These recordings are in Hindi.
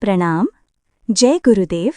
प्रणाम। जय गुरुदेव।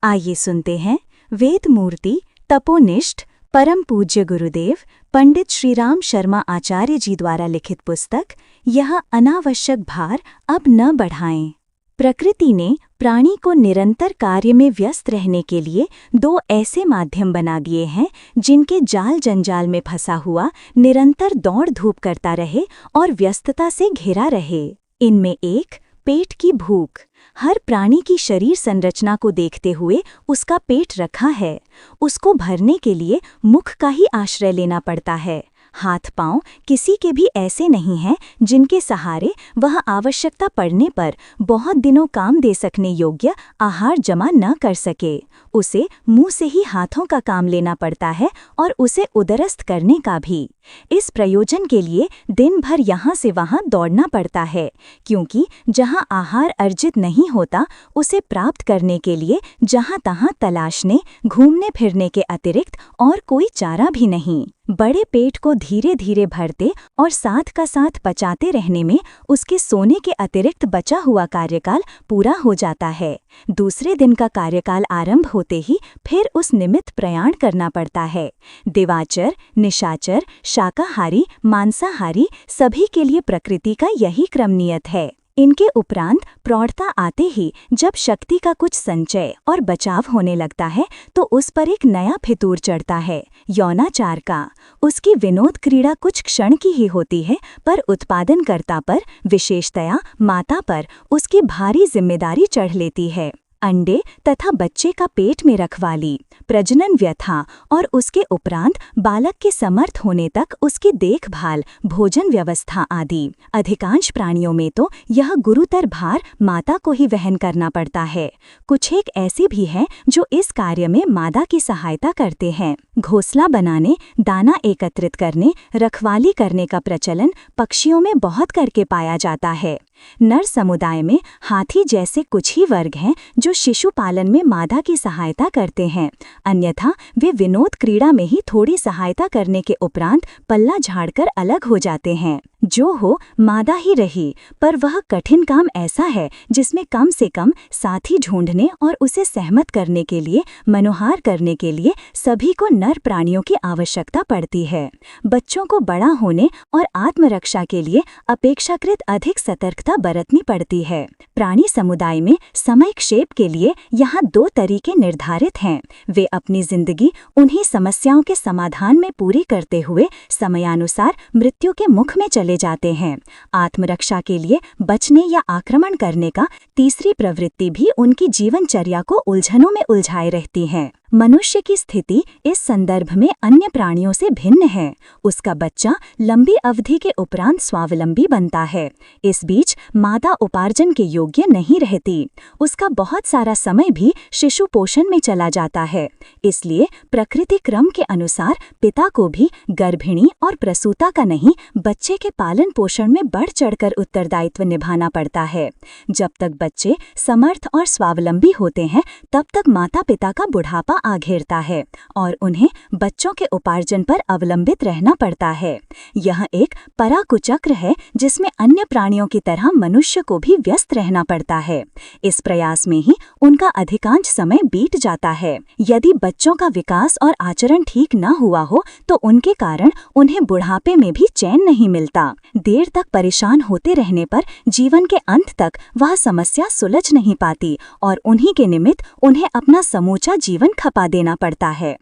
आइए सुनते हैं वेद मूर्ति तपोनिष्ठ परम पूज्य गुरुदेव पंडित श्रीराम शर्मा आचार्य जी द्वारा लिखित पुस्तक यह अनावश्यक भार अब न बढ़ाएं। प्रकृति ने प्राणी को निरंतर कार्य में व्यस्त रहने के लिए दो ऐसे माध्यम बना दिए हैं जिनके जाल जंजाल में फंसा हुआ निरंतर दौड़ धूप करता रहे और व्यस्तता से घिरा रहे। इनमें एक पेट की भूख। हर प्राणी की शरीर संरचना को देखते हुए उसका पेट रखा है। उसको भरने के लिए मुख का ही आश्रय लेना पड़ता है। हाथ पांव किसी के भी ऐसे नहीं हैं जिनके सहारे वह आवश्यकता पड़ने पर बहुत दिनों काम दे सकने योग्य आहार जमा न कर सके। उसे मुंह से ही हाथों का काम लेना पड़ता है और उसे उदरस्थ करने का भी। इस प्रयोजन के लिए दिन भर यहाँ से वहाँ दौड़ना पड़ता है, क्योंकि जहाँ आहार अर्जित नहीं होता उसे प्राप्त करने के लिए जहाँ तहाँ तलाशने घूमने फिरने के अतिरिक्त और कोई चारा भी नहीं। बड़े पेट को धीरे धीरे भरते और साथ का साथ पचाते रहने में उसके सोने के अतिरिक्त बचा हुआ कार्यकाल पूरा हो जाता है। दूसरे दिन का कार्यकाल आरंभ होते ही फिर उस निमित्त प्रयाण करना पड़ता है। दिवाचर, निशाचर, शाकाहारी, मांसाहारी सभी के लिए प्रकृति का यही क्रम नियत है। इनके उपरांत प्रौढ़ता आते ही जब शक्ति का कुछ संचय और बचाव होने लगता है तो उस पर एक नया फितूर चढ़ता है, यौनाचार का। उसकी विनोद क्रीड़ा कुछ क्षण की ही होती है, पर उत्पादनकर्ता पर, विशेषतया माता पर उसकी भारी जिम्मेदारी चढ़ लेती है। अंडे तथा बच्चे का पेट में रखवाली, प्रजनन व्यथा और उसके उपरांत बालक के समर्थ होने तक उसकी देखभाल, भोजन व्यवस्था आदि। अधिकांश प्राणियों में तो यह गुरुतर भार माता को ही वहन करना पड़ता है। कुछ एक ऐसे भी हैं जो इस कार्य में मादा की सहायता करते हैं। घोंसला बनाने, दाना एकत्रित करने, रखवाली करने का प्रचलन पक्षियों में बहुत करके पाया जाता है। नर समुदाय में हाथी जैसे कुछ ही वर्ग हैं जो शिशु पालन में मादा की सहायता करते हैं, अन्यथा वे विनोद क्रीड़ा में ही थोड़ी सहायता करने के उपरांत पल्ला झाड़कर अलग हो जाते हैं। जो हो मादा ही रही, पर वह कठिन काम ऐसा है जिसमें कम से कम साथी ढूंढने और उसे सहमत करने के लिए, मनोहार करने के लिए सभी को नर प्राणियों की आवश्यकता पड़ती है। बच्चों को बड़ा होने और आत्मरक्षा के लिए अपेक्षाकृत अधिक सतर्कता बरतनी पड़ती है। प्राणी समुदाय में समय क्षेप के लिए यहाँ दो तरीके निर्धारित हैं। वे अपनी जिंदगी उन्हीं समस्याओं के समाधान में पूरी करते हुए समयानुसार मृत्यु के मुख में चले जाते हैं। आत्मरक्षा के लिए बचने या आक्रमण करने का तीसरी प्रवृत्ति भी उनकी जीवनचर्या को उलझनों में उलझाए रहती है। मनुष्य की स्थिति इस संदर्भ में अन्य प्राणियों से भिन्न है। उसका बच्चा लंबी अवधि के उपरांत स्वावलंबी बनता है। इस बीच मादा उपार्जन के योग्य नहीं रहती। उसका बहुत सारा समय भी शिशु पोषण में चला जाता है। इसलिए प्रकृति क्रम के अनुसार पिता को भी गर्भिणी और प्रसूता का नहीं, बच्चे के पालन पोषण में बढ़ चढ़कर उत्तरदायित्व निभाना पड़ता है। जब तक बच्चे समर्थ और स्वावलंबी होते हैं तब तक माता पिता का बुढ़ापा आ घेरता है और उन्हें बच्चों के उपार्जन पर अवलंबित रहना पड़ता है। यह एक पराकुचक्र है जिसमें अन्य प्राणियों की तरह मनुष्य को भी व्यस्त रहना पड़ता है। इस प्रयास में ही उनका अधिकांश समय बीत जाता है। यदि बच्चों का विकास और आचरण ठीक न हुआ हो तो उनके कारण उन्हें बुढ़ापे में भी चैन नहीं मिलता। देर तक परेशान होते रहने पर जीवन के अंत तक वह समस्या सुलझ नहीं पाती और उन्हीं के निमित्त उन्हें अपना समूचा जीवन खपा देना पड़ता है।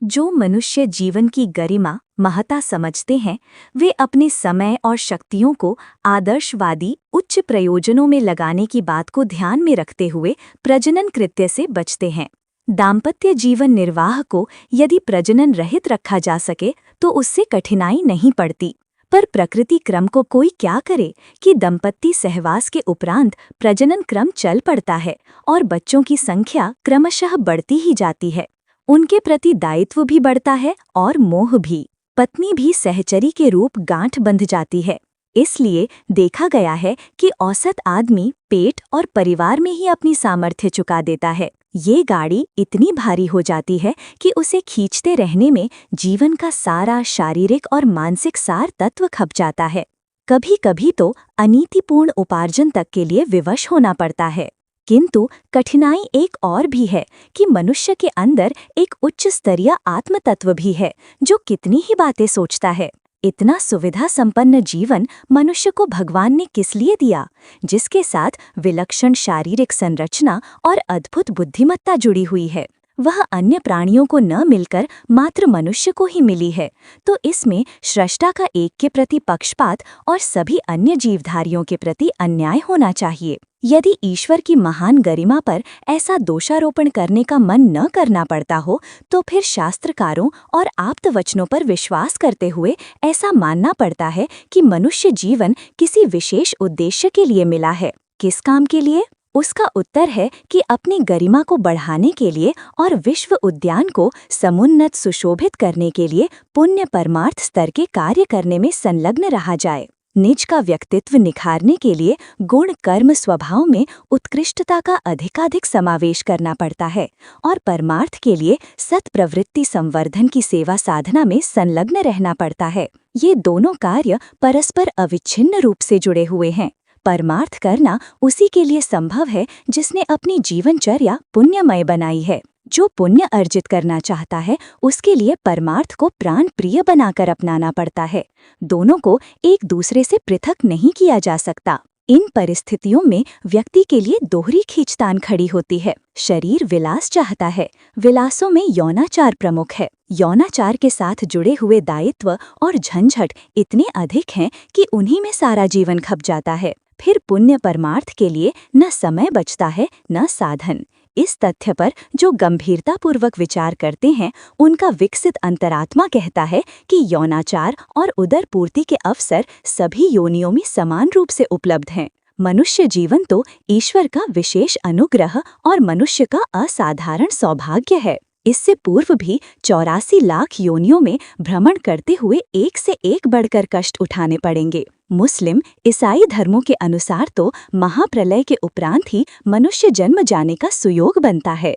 जो मनुष्य जीवन की गरिमा, महत्ता समझते हैं, वे अपने समय और शक्तियों को आदर्शवादी उच्च प्रयोजनों में लगाने की बात को ध्यान में रखते हुए प्रजनन कृत्य से बचते हैं। दाम्पत्य जीवन निर्वाह को यदि प्रजनन रहित रखा जा सके तो उससे कठिनाई नहीं पड़ती, पर प्रकृति क्रम को कोई क्या करे कि दंपत्ति सहवास के उपरांत प्रजनन क्रम चल पड़ता है और बच्चों की संख्या क्रमशः बढ़ती ही जाती है। उनके प्रति दायित्व भी बढ़ता है और मोह भी। पत्नी भी सहचरी के रूप गांठ बंध जाती है। इसलिए देखा गया है कि औसत आदमी पेट और परिवार में ही अपनी सामर्थ्य चुका देता है। ये गाड़ी इतनी भारी हो जाती है कि उसे खींचते रहने में जीवन का सारा शारीरिक और मानसिक सार तत्व खप जाता है। कभी कभी तो अनीतिपूर्ण उपार्जन तक के लिए विवश होना पड़ता है। किंतु कठिनाई एक और भी है कि मनुष्य के अंदर एक उच्च स्तरीय आत्म तत्व भी है जो कितनी ही बातें सोचता है। इतना सुविधा संपन्न जीवन मनुष्य को भगवान ने किस लिए दिया, जिसके साथ विलक्षण शारीरिक संरचना और अद्भुत बुद्धिमत्ता जुड़ी हुई है। वह अन्य प्राणियों को न मिलकर मात्र मनुष्य को ही मिली है, तो इसमें सृष्टा का एक के प्रति पक्षपात और सभी अन्य जीवधारियों के प्रति अन्याय होना चाहिए। यदि ईश्वर की महान गरिमा पर ऐसा दोषारोपण करने का मन न करना पड़ता हो, तो फिर शास्त्रकारों और आप्तवचनों पर विश्वास करते हुए ऐसा मानना पड़ता है कि मनुष्य जीवन किसी विशेष उद्देश्य के लिए मिला है। किस काम के लिए? उसका उत्तर है कि अपनी गरिमा को बढ़ाने के लिए और विश्व उद्यान को समुन्नत सुशोभित करने के लिए पुण्य परमार्थ स्तर के कार्य करने में संलग्न रहा जाए। निज का व्यक्तित्व निखारने के लिए गुण कर्म स्वभाव में उत्कृष्टता का अधिकाधिक समावेश करना पड़ता है और परमार्थ के लिए सत प्रवृत्ति संवर्धन की सेवा साधना में संलग्न रहना पड़ता है। ये दोनों कार्य परस्पर अविच्छिन्न रूप से जुड़े हुए हैं। परमार्थ करना उसी के लिए संभव है जिसने अपनी जीवनचर्या पुण्यमय बनाई है। जो पुण्य अर्जित करना चाहता है उसके लिए परमार्थ को प्राण प्रिय बनाकर अपनाना पड़ता है। दोनों को एक दूसरे से पृथक नहीं किया जा सकता। इन परिस्थितियों में व्यक्ति के लिए दोहरी खींचतान खड़ी होती है। शरीर विलास चाहता है, विलासों में यौनाचार प्रमुख है। यौनाचार के साथ जुड़े हुए दायित्व और झंझट इतने अधिक हैं कि उन्हीं में सारा जीवन खप जाता है। फिर पुण्य परमार्थ के लिए न समय बचता है न साधन। इस तथ्य पर जो गंभीरतापूर्वक विचार करते हैं, उनका विकसित अंतरात्मा कहता है कि यौनाचार और उदर पूर्ति के अवसर सभी योनियों में समान रूप से उपलब्ध हैं। मनुष्य जीवन तो ईश्वर का विशेष अनुग्रह और मनुष्य का असाधारण सौभाग्य है। इससे पूर्व भी 84 लाख योनियों में भ्रमण करते हुए एक से एक बढ़कर कष्ट उठाने पड़ेंगे। मुस्लिम ईसाई धर्मों के अनुसार तो महाप्रलय के उपरांत ही मनुष्य जन्म जाने का सुयोग बनता है।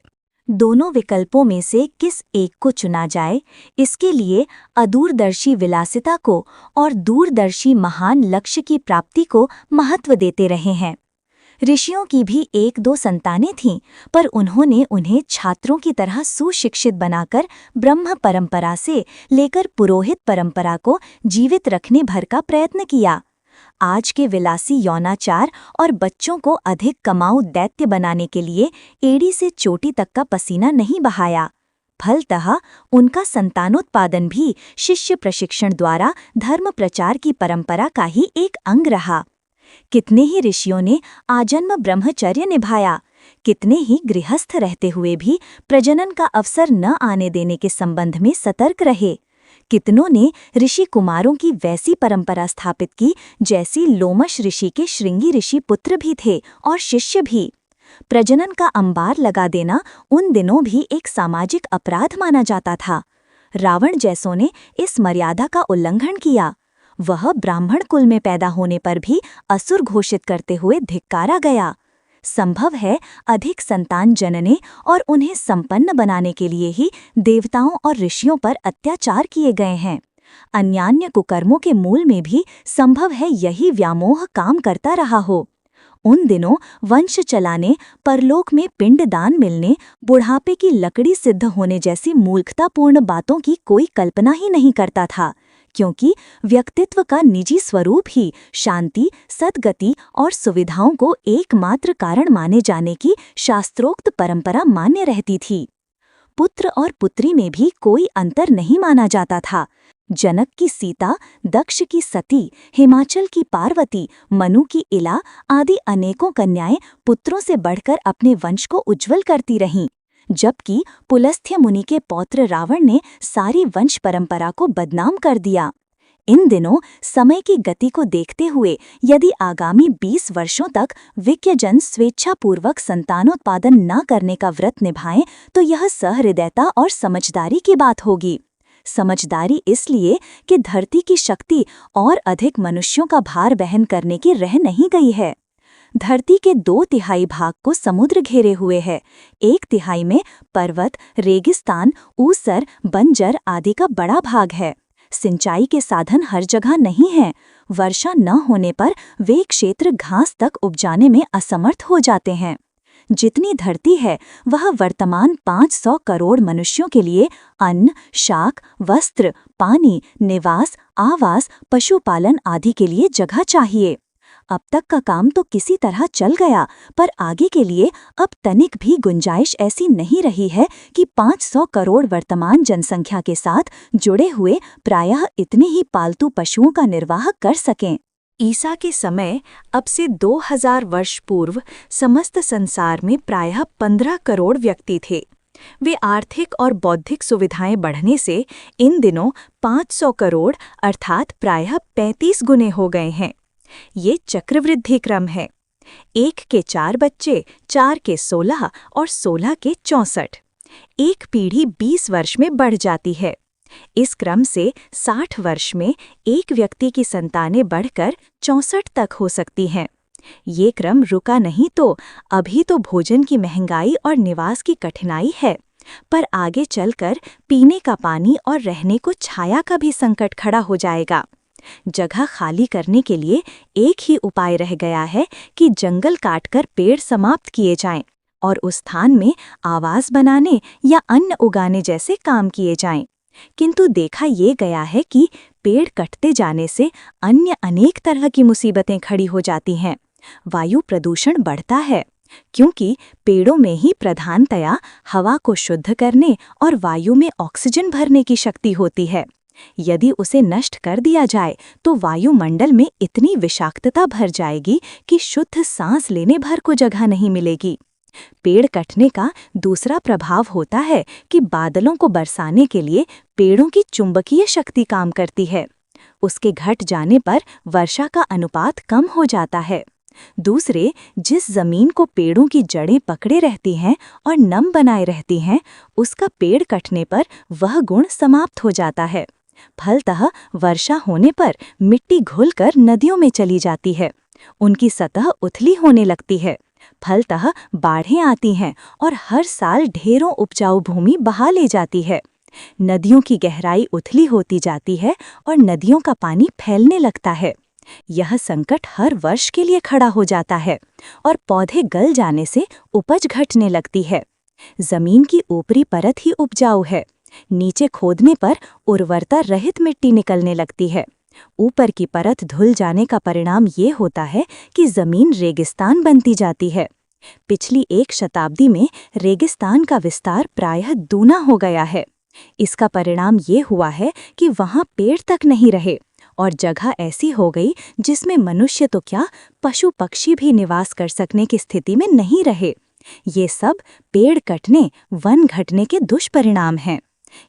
दोनों विकल्पों में से किस एक को चुना जाए, इसके लिए अदूरदर्शी विलासिता को और दूरदर्शी महान लक्ष्य की प्राप्ति को महत्व देते रहे हैं। ऋषियों की भी 1-2 संतानें थीं, पर उन्होंने उन्हें छात्रों की तरह सुशिक्षित बनाकर ब्रह्म परंपरा से लेकर पुरोहित परंपरा को जीवित रखने भर का प्रयत्न किया। आज के विलासी यौनाचार और बच्चों को अधिक कमाऊ दैत्य बनाने के लिए एड़ी से चोटी तक का पसीना नहीं बहाया। फलतः उनका संतानोत्पादन भी शिष्य प्रशिक्षण द्वारा धर्म प्रचार की परंपरा का ही एक अंग रहा। कितने ही ऋषियों ने आजन्म ब्रह्मचर्य निभाया, कितने ही गृहस्थ रहते हुए भी प्रजनन का अवसर न आने देने के संबंध में सतर्क रहे। कितनों ने ऋषि कुमारों की वैसी परंपरा स्थापित की जैसी लोमश ऋषि के श्रृंगी ऋषि पुत्र भी थे और शिष्य भी। प्रजनन का अंबार लगा देना उन दिनों भी एक सामाजिक अपराध माना जाता था। रावण जैसों ने इस मर्यादा का उल्लंघन किया। वह ब्राह्मण कुल में पैदा होने पर भी असुर घोषित करते हुए धिक्कारा गया। संभव है अधिक संतान जनने और उन्हें संपन्न बनाने के लिए ही देवताओं और ऋषियों पर अत्याचार किए गए हैं। अन्यान्य कुकर्मों के मूल में भी संभव है यही व्यामोह काम करता रहा हो। उन दिनों वंश चलाने, परलोक में पिंडदान मिलने, बुढ़ापे की लकड़ी सिद्ध होने जैसी मूर्खतापूर्ण बातों की कोई कल्पना ही नहीं करता था, क्योंकि व्यक्तित्व का निजी स्वरूप ही शांति, सद्गति और सुविधाओं को एकमात्र कारण माने जाने की शास्त्रोक्त परंपरा मान्य रहती थी। पुत्र और पुत्री में भी कोई अंतर नहीं माना जाता था। जनक की सीता, दक्ष की सती, हिमाचल की पार्वती, मनु की इला आदि अनेकों कन्याएं पुत्रों से बढ़कर अपने वंश को उज्जवल करती रहीं, जबकि पुलस्त्य मुनि के पौत्र रावण ने सारी वंश परंपरा को बदनाम कर दिया। इन दिनों समय की गति को देखते हुए यदि आगामी 20 वर्षों तक विज्ञजन स्वेच्छापूर्वक संतानोत्पादन न करने का व्रत निभाएं, तो यह सहृदयता और समझदारी की बात होगी। समझदारी इसलिए कि धरती की शक्ति और अधिक मनुष्यों का भार बहन करने की रह नहीं गई है। धरती के 2/3 भाग को समुद्र घेरे हुए है। 1/3 में पर्वत, रेगिस्तान, ऊसर, बंजर आदि का बड़ा भाग है। सिंचाई के साधन हर जगह नहीं हैं। वर्षा न होने पर वे क्षेत्र घास तक उपजाने में असमर्थ हो जाते हैं। जितनी धरती है वह वर्तमान 500 करोड़ मनुष्यों के लिए अन्न, शाक, वस्त्र, पानी, निवास, आवास, पशुपालन आदि के लिए जगह चाहिए। अब तक का काम तो किसी तरह चल गया, पर आगे के लिए अब तनिक भी गुंजाइश ऐसी नहीं रही है कि 500 करोड़ वर्तमान जनसंख्या के साथ जुड़े हुए प्रायः इतने ही पालतू पशुओं का निर्वाह कर सकें। ईसा के समय अब से 2000 वर्ष पूर्व समस्त संसार में प्रायः 15 करोड़ व्यक्ति थे। वे आर्थिक और बौद्धिक सुविधाएं बढ़ने से इन दिनों 500 करोड़ अर्थात प्रायः 35 गुने हो गए हैं। ये चक्रवृद्धि क्रम है। 1 के 4 बच्चे, 4 के 16 और 16 के 64। एक पीढ़ी 20 वर्ष में बढ़ जाती है। इस क्रम से 60 वर्ष में एक व्यक्ति की संतानें बढ़कर 64 तक हो सकती हैं। ये क्रम रुका नहीं तो अभी तो भोजन की महंगाई और निवास की कठिनाई है, पर आगे चलकर पीने का पानी और रहने को छाया का भी संकट खड़ा हो जाएगा। जगह खाली करने के लिए एक ही उपाय रह गया है कि जंगल काटकर पेड़ समाप्त किए जाएं और उस स्थान में आवास बनाने या अन्न उगाने जैसे काम किए जाएं। किंतु देखा ये गया है कि पेड़ कटते जाने से अन्य अनेक तरह की मुसीबतें खड़ी हो जाती हैं। वायु प्रदूषण बढ़ता है, क्योंकि पेड़ों में ही प्रधानतया हवा को शुद्ध करने और वायु में ऑक्सीजन भरने की शक्ति होती है। यदि उसे नष्ट कर दिया जाए तो वायुमंडल में इतनी विषाक्तता भर जाएगी कि शुद्ध सांस लेने भर को जगह नहीं मिलेगी। पेड़ कटने का दूसरा प्रभाव होता है कि बादलों को बरसाने के लिए पेड़ों की चुंबकीय शक्ति काम करती है। उसके घट जाने पर वर्षा का अनुपात कम हो जाता है। दूसरे, जिस जमीन को पेड़ों की जड़ें पकड़े रहती हैं और नम बनाए रहती हैं, उसका पेड़ कटने पर वह गुण समाप्त हो जाता है। फलतः वर्षा होने पर मिट्टी घुलकर नदियों में चली जाती है, उनकी सतह उथली होने लगती है। फलतः बाढ़ें आती हैं और हर साल ढेरों उपजाऊ भूमि बहा ले जाती है। नदियों की गहराई उथली होती जाती है और नदियों का पानी फैलने लगता है। यह संकट हर वर्ष के लिए खड़ा हो जाता है और पौधे गल जाने से उपज घटने लगती है। जमीन की ऊपरी परत ही उपजाऊ है, नीचे खोदने पर उर्वरता रहित मिट्टी निकलने लगती है। ऊपर की परत धुल जाने का परिणाम ये होता है कि जमीन रेगिस्तान बनती जाती है। पिछली 1 शताब्दी में रेगिस्तान का विस्तार प्रायः दूना हो गया है। इसका परिणाम ये हुआ है कि वहाँ पेड़ तक नहीं रहे और जगह ऐसी हो गई जिसमें मनुष्य तो क्या, पशु पक्षी भी निवास कर सकने की स्थिति में नहीं रहे। ये सब पेड़ कटने, वन घटने के दुष्परिणाम हैं।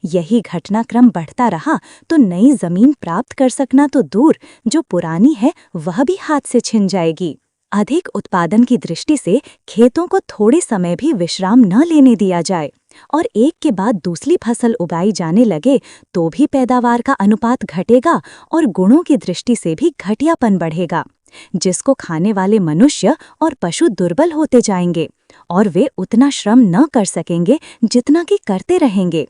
यही घटनाक्रम बढ़ता रहा तो नई जमीन प्राप्त कर सकना तो दूर, जो पुरानी है वह भी हाथ से छिन जाएगी। अधिक उत्पादन की दृष्टि से खेतों को थोड़े समय भी विश्राम न लेने दिया जाए और एक के बाद दूसरी फसल उगाई जाने लगे तो भी पैदावार का अनुपात घटेगा और गुणों की दृष्टि से भी घटियापन बढ़ेगा, जिसको खाने वाले मनुष्य और पशु दुर्बल होते जाएंगे और वे उतना श्रम न कर सकेंगे जितना कि करते रहेंगे।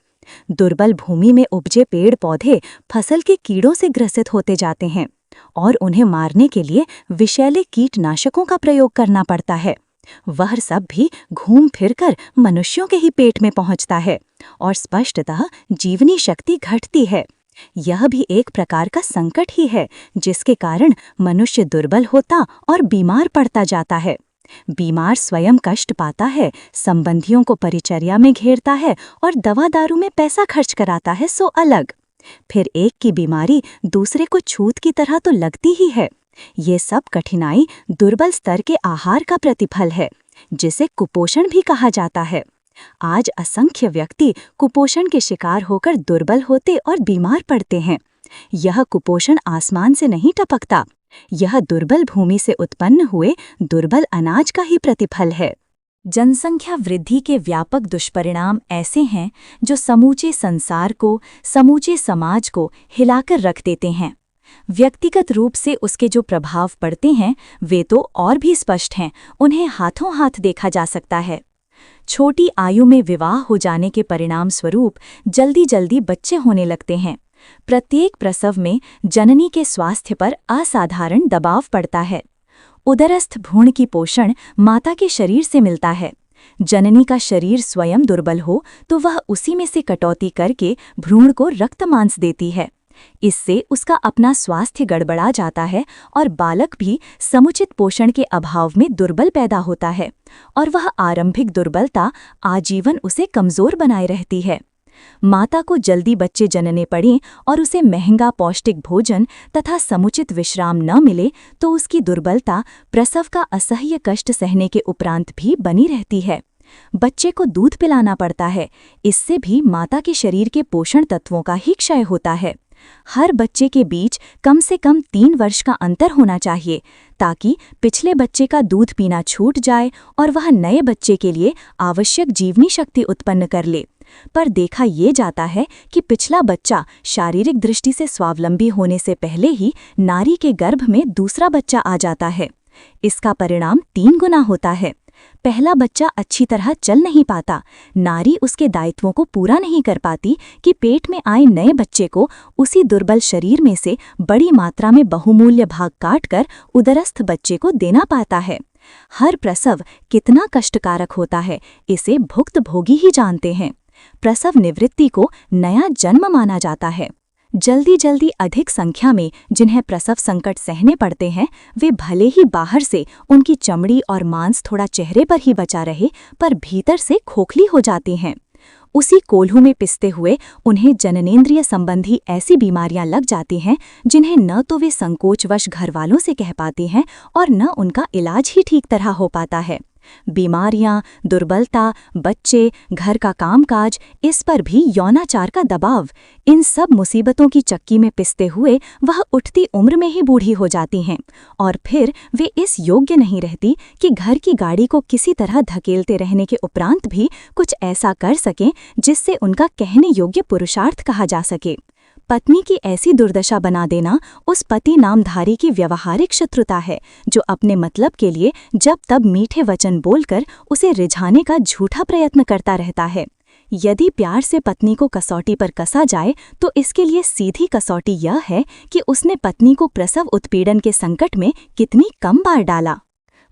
दुर्बल भूमि में उपजे पेड़ पौधे फसल के कीड़ों से ग्रसित होते जाते हैं और उन्हें मारने के लिए विषैले कीटनाशकों का प्रयोग करना पड़ता है। वह सब भी घूम फिरकर मनुष्यों के ही पेट में पहुंचता है और स्पष्टतः जीवनी शक्ति घटती है। यह भी एक प्रकार का संकट ही है, जिसके कारण मनुष्य दुर्बल होता और बीमार पड़ता जाता है। बीमार स्वयं कष्ट पाता है, संबंधियों को परिचर्या में घेरता है और दवा दारू में पैसा खर्च कराता है सो अलग। फिर एक की बीमारी दूसरे को छूत की तरह तो लगती ही है। ये सब कठिनाई दुर्बल स्तर के आहार का प्रतिफल है, जिसे कुपोषण भी कहा जाता है। आज असंख्य व्यक्ति कुपोषण के शिकार होकर दुर्बल होते और बीमार पड़ते हैं। यह कुपोषण आसमान से नहीं टपकता, यह दुर्बल भूमि से उत्पन्न हुए दुर्बल अनाज का ही प्रतिफल है। जनसंख्या वृद्धि के व्यापक दुष्परिणाम ऐसे हैं जो समूचे संसार को, समूचे समाज को हिलाकर रख देते हैं। व्यक्तिगत रूप से उसके जो प्रभाव पड़ते हैं वे तो और भी स्पष्ट हैं, उन्हें हाथों हाथ देखा जा सकता है। छोटी आयु में विवाह हो जाने के परिणाम स्वरूप जल्दी जल्दी बच्चे होने लगते हैं। प्रत्येक प्रसव में जननी के स्वास्थ्य पर असाधारण दबाव पड़ता है। उदरस्थ भ्रूण की पोषण माता के शरीर से मिलता है। जननी का शरीर स्वयं दुर्बल हो तो वह उसी में से कटौती करके भ्रूण को रक्त मांस देती है। इससे उसका अपना स्वास्थ्य गड़बड़ा जाता है और बालक भी समुचित पोषण के अभाव में दुर्बल पैदा होता है और वह आरंभिक दुर्बलता आजीवन उसे कमजोर बनाए रहती है। माता को जल्दी बच्चे जनने पड़ें और उसे महंगा पौष्टिक भोजन तथा समुचित विश्राम न मिले तो उसकी दुर्बलता प्रसव का असह्य कष्ट सहने के उपरांत भी बनी रहती है। बच्चे को दूध पिलाना पड़ता है, इससे भी माता के शरीर के पोषण तत्वों का ही क्षय होता है। हर बच्चे के बीच कम से कम 3 वर्ष का अंतर होना चाहिए ताकि पिछले बच्चे का दूध पीना छूट जाए और वह नए बच्चे के लिए आवश्यक जीवनी शक्ति उत्पन्न कर ले। पर देखा ये जाता है कि पिछला बच्चा शारीरिक दृष्टि से स्वावलंबी होने से पहले ही नारी के गर्भ में दूसरा बच्चा आ जाता है। इसका परिणाम 3 गुना होता है। पहला बच्चा अच्छी तरह चल नहीं पाता, नारी उसके दायित्वों को पूरा नहीं कर पाती कि पेट में आए नए बच्चे को उसी दुर्बल शरीर में से बड़ी मात्रा में बहुमूल्य भाग काटकर उदरस्थ बच्चे को देना पाता है। हर प्रसव कितना कष्टकारक होता है, इसे भुक्तभोगी ही जानते हैं। प्रसव निवृत्ति को नया जन्म माना जाता है। जल्दी अधिक संख्या में जिन्हें प्रसव संकट सहने पड़ते हैं, वे भले ही बाहर से उनकी चमड़ी और मांस थोड़ा चेहरे पर ही बचा रहे, पर भीतर से खोखली हो जाती हैं। उसी कोल्हू में पिसते हुए उन्हें जननेंद्रिय संबंधी ऐसी बीमारियां लग जाती हैं जिन्हें न तो वे संकोचवश घरवालों से कह पाती हैं और न उनका इलाज ही ठीक तरह हो पाता है। बीमारियां, दुर्बलता, बच्चे, घर का कामकाज, इस पर भी यौनाचार का दबाव, इन सब मुसीबतों की चक्की में पिसते हुए वह उठती उम्र में ही बूढ़ी हो जाती हैं और फिर वे इस योग्य नहीं रहती कि घर की गाड़ी को किसी तरह धकेलते रहने के उपरांत भी कुछ ऐसा कर सकें जिससे उनका कहने योग्य पुरुषार्थ कहा जा सके। पत्नी की ऐसी दुर्दशा बना देना उस पति नामधारी की व्यवहारिक शत्रुता है, जो अपने मतलब के लिए जब तब मीठे वचन बोलकर उसे रिझाने का झूठा प्रयत्न करता रहता है। यदि प्यार से पत्नी को कसौटी पर कसा जाए तो इसके लिए सीधी कसौटी यह है कि उसने पत्नी को प्रसव उत्पीड़न के संकट में कितनी कम बार डाला।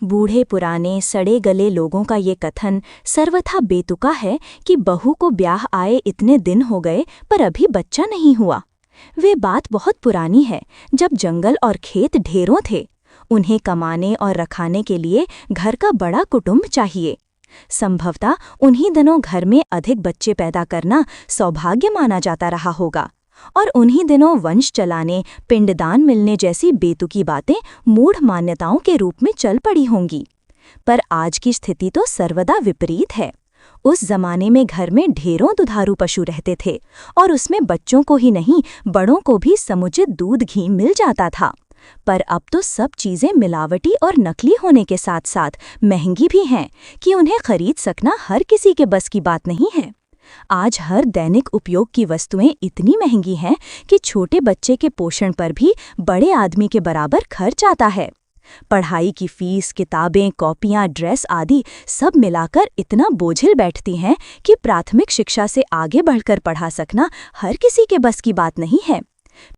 बूढ़े पुराने सड़े गले लोगों का ये कथन सर्वथा बेतुका है कि बहू को ब्याह आए इतने दिन हो गए पर अभी बच्चा नहीं हुआ। वे बात बहुत पुरानी है, जब जंगल और खेत ढेरों थे। उन्हें कमाने और रखाने के लिए घर का बड़ा कुटुंब चाहिए। संभवतः उन्हीं दिनों घर में अधिक बच्चे पैदा करना सौभाग्य माना जाता रहा होगा और उन्हीं दिनों वंश चलाने, पिंडदान मिलने जैसी बेतुकी बातें मूढ़ मान्यताओं के रूप में चल पड़ी होंगी। पर आज की स्थिति तो सर्वदा विपरीत है। उस जमाने में घर में ढेरों दुधारू पशु रहते थे और उसमें बच्चों को ही नहीं बड़ों को भी समुचित दूध घी मिल जाता था। पर अब तो सब चीजें मिलावटी और नकली होने के साथ साथ महंगी भी हैं कि उन्हें खरीद सकना हर किसी के बस की बात नहीं है। आज हर दैनिक उपयोग की वस्तुएं इतनी महंगी हैं कि छोटे बच्चे के पोषण पर भी बड़े आदमी के बराबर खर्च आता है। पढ़ाई की फीस, किताबें, कॉपियां, ड्रेस आदि सब मिलाकर इतना बोझिल बैठती हैं कि प्राथमिक शिक्षा से आगे बढ़कर पढ़ा सकना हर किसी के बस की बात नहीं है।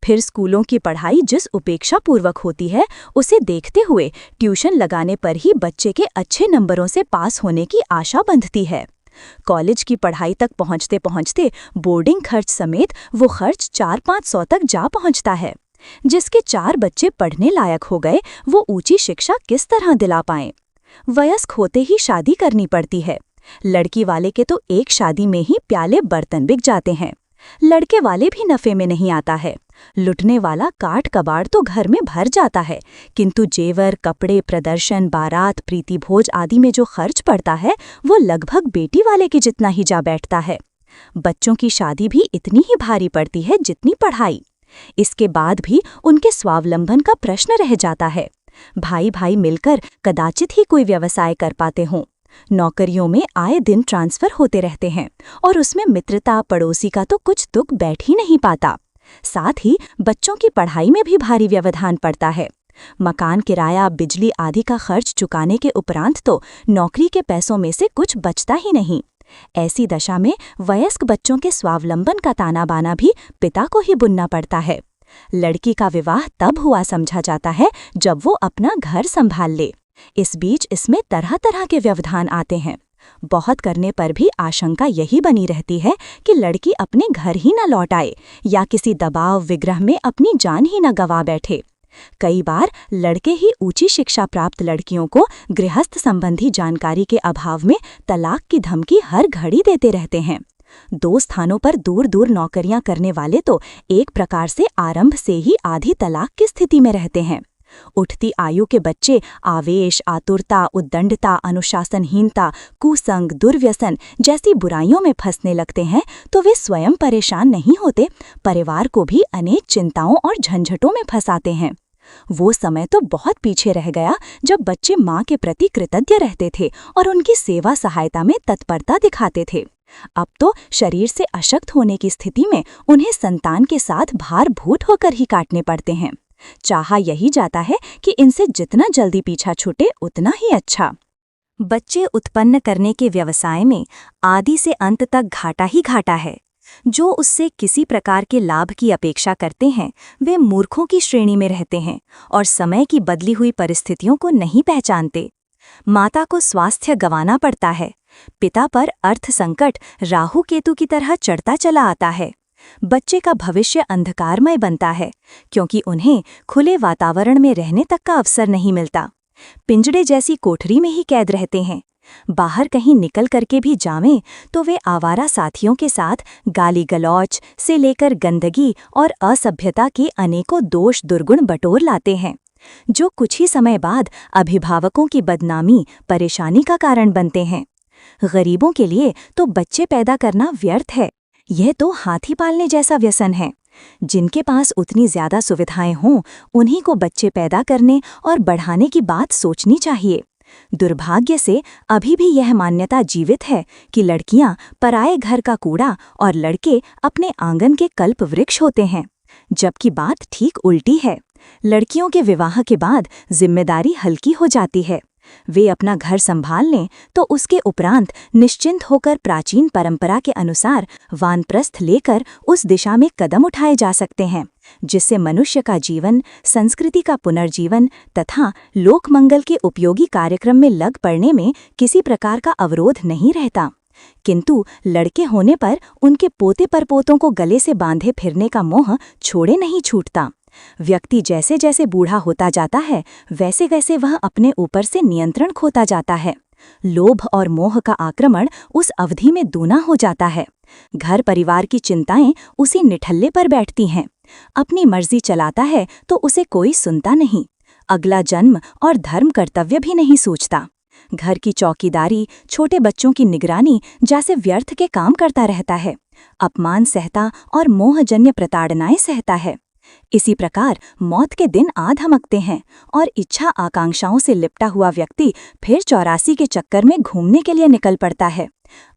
फिर स्कूलों की पढ़ाई जिस उपेक्षा पूर्वक होती है, उसे देखते हुए ट्यूशन लगाने पर ही बच्चे के अच्छे नंबरों से पास होने की आशा बंधती है। कॉलेज की पढ़ाई तक पहुंचते पहुंचते बोर्डिंग खर्च समेत वो खर्च 4-500 तक जा पहुंचता है। जिसके 4 बच्चे पढ़ने लायक हो गए, वो ऊंची शिक्षा किस तरह दिला पाएं? वयस्क होते ही शादी करनी पड़ती है। लड़की वाले के तो एक शादी में ही प्याले बर्तन बिक जाते हैं। लड़के वाले भी नफे में नहीं आता है। लुटने वाला काट कबाड़ तो घर में भर जाता है, किंतु जेवर, कपड़े, प्रदर्शन, बारात, प्रीति भोज आदि में जो खर्च पड़ता है वो लगभग बेटी वाले के जितना ही जा बैठता है। बच्चों की शादी भी इतनी ही भारी पड़ती है जितनी पढ़ाई। इसके बाद भी उनके स्वावलंबन का प्रश्न रह जाता है। भाई भाई मिलकर कदाचित ही कोई व्यवसाय कर पाते हों। नौकरियों में आए दिन ट्रांसफर होते रहते हैं और उसमें मित्रता, पड़ोसी का तो कुछ तुक बैठ ही नहीं पाता। साथ ही बच्चों की पढ़ाई में भी भारी व्यवधान पड़ता है। मकान किराया, बिजली आदि का खर्च चुकाने के उपरांत तो नौकरी के पैसों में से कुछ बचता ही नहीं। ऐसी दशा में वयस्क बच्चों के स्वावलंबन का ताना बाना भी पिता को ही बुनना पड़ता है। लड़की का विवाह तब हुआ समझा जाता है जब वो अपना घर संभाल ले। इस बीच इसमें तरह तरह के व्यवधान आते हैं। बहुत करने पर भी आशंका यही बनी रहती है कि लड़की अपने घर ही न लौट आए या किसी दबाव विग्रह में अपनी जान ही न गंवा बैठे। कई बार लड़के ही ऊंची शिक्षा प्राप्त लड़कियों को गृहस्थ संबंधी जानकारी के अभाव में तलाक की धमकी हर घड़ी देते रहते हैं। 2 स्थानों पर दूर दूर नौकरियां करने वाले तो एक प्रकार से आरंभ से ही आधी तलाक की स्थिति में रहते हैं। उठती आयु के बच्चे आवेश, आतुरता, उद्दंडता, अनुशासनहीनता, कुसंग, दुर्व्यसन जैसी बुराइयों में फंसने लगते हैं तो वे स्वयं परेशान नहीं होते, परिवार को भी अनेक चिंताओं और झंझटों में फंसाते हैं। वो समय तो बहुत पीछे रह गया जब बच्चे माँ के प्रति कृतज्ञ रहते थे और उनकी सेवा सहायता में तत्परता दिखाते थे। अब तो शरीर से अशक्त होने की स्थिति में उन्हें संतान के साथ भारभूत होकर ही काटने पड़ते हैं। चाहा यही जाता है कि इनसे जितना जल्दी पीछा छूटे उतना ही अच्छा। बच्चे उत्पन्न करने के व्यवसाय में आदि से अंत तक घाटा ही घाटा है। जो उससे किसी प्रकार के लाभ की अपेक्षा करते हैं वे मूर्खों की श्रेणी में रहते हैं और समय की बदली हुई परिस्थितियों को नहीं पहचानते। माता को स्वास्थ्य गंवाना पड़ता है, पिता पर अर्थ संकट राहु केतु की तरह चढ़ता चला आता है। बच्चे का भविष्य अंधकारमय बनता है क्योंकि उन्हें खुले वातावरण में रहने तक का अवसर नहीं मिलता। पिंजड़े जैसी कोठरी में ही कैद रहते हैं। बाहर कहीं निकल करके भी जावें तो वे आवारा साथियों के साथ गाली गलौच से लेकर गंदगी और असभ्यता के अनेकों दोष दुर्गुण बटोर लाते हैं, जो कुछ ही समय बाद अभिभावकों की बदनामी परेशानी का कारण बनते हैं। गरीबों के लिए तो बच्चे पैदा करना व्यर्थ है। यह तो हाथी पालने जैसा व्यसन है। जिनके पास उतनी ज्यादा सुविधाएं हों उन्हीं को बच्चे पैदा करने और बढ़ाने की बात सोचनी चाहिए। दुर्भाग्य से अभी भी यह मान्यता जीवित है कि लड़कियां पराये घर का कूड़ा और लड़के अपने आंगन के कल्प वृक्ष होते हैं, जबकि बात ठीक उल्टी है। लड़कियों के विवाह के बाद जिम्मेदारी हल्की हो जाती है। वे अपना घर संभाल लें तो उसके उपरांत निश्चिंत होकर प्राचीन परंपरा के अनुसार वानप्रस्थ लेकर उस दिशा में कदम उठाए जा सकते हैं जिससे मनुष्य का जीवन, संस्कृति का पुनर्जीवन तथा लोकमंगल के उपयोगी कार्यक्रम में लग पड़ने में किसी प्रकार का अवरोध नहीं रहता। किंतु लड़के होने पर उनके पोते परपोतों को गले से बांधे फिरने का मोह छोड़े नहीं छूटता। व्यक्ति जैसे जैसे बूढ़ा होता जाता है वैसे वैसे वह अपने ऊपर से नियंत्रण खोता जाता है। लोभ और मोह का आक्रमण उस अवधि में दूना हो जाता है। घर परिवार की चिंताएं उसी निठल्ले पर बैठती हैं। अपनी मर्जी चलाता है तो उसे कोई सुनता नहीं। अगला जन्म और धर्म कर्तव्य भी नहीं सोचता। घर की चौकीदारी, छोटे बच्चों की निगरानी जैसे व्यर्थ के काम करता रहता है। अपमान सहता और मोहजन्य प्रताड़नाएं सहता है। इसी प्रकार मौत के दिन आ धमकते हैं और इच्छा आकांक्षाओं से लिपटा हुआ व्यक्ति फिर 84 के चक्कर में घूमने के लिए निकल पड़ता है।